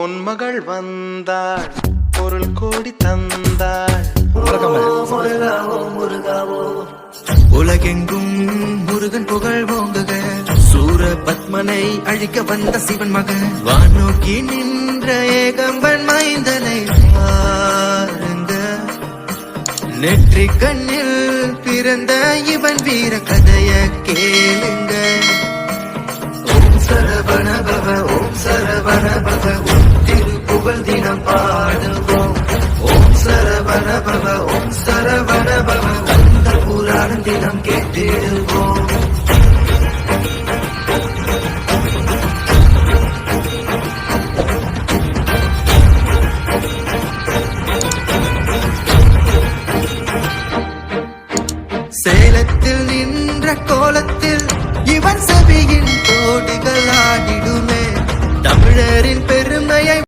உன்மகள் வந்தாள் பொருள் கோடி தந்தாள். உலகெங்கும் முருகன் புகழ் ஓங்குக. சூர பத்மனை அழிக்க வந்த சிவன் மகன் வானோக்கி நின்ற ஏகம்பன் மைந்தனை பாருங்க. நெற்றி கண்ணில் பிறந்த இவன் வீர கதைய கேளுங்க. ஓம் சரவண பவ ஓம் சரவண பவ திரு புகழ் தினம் பாடுவோம். ஓம் சரவண பவ ஓம் சரவண பவ அந்த புராணம் தினம் கேட்டிடுவோம். சேலத்தில் நின்ற கோலத்தில்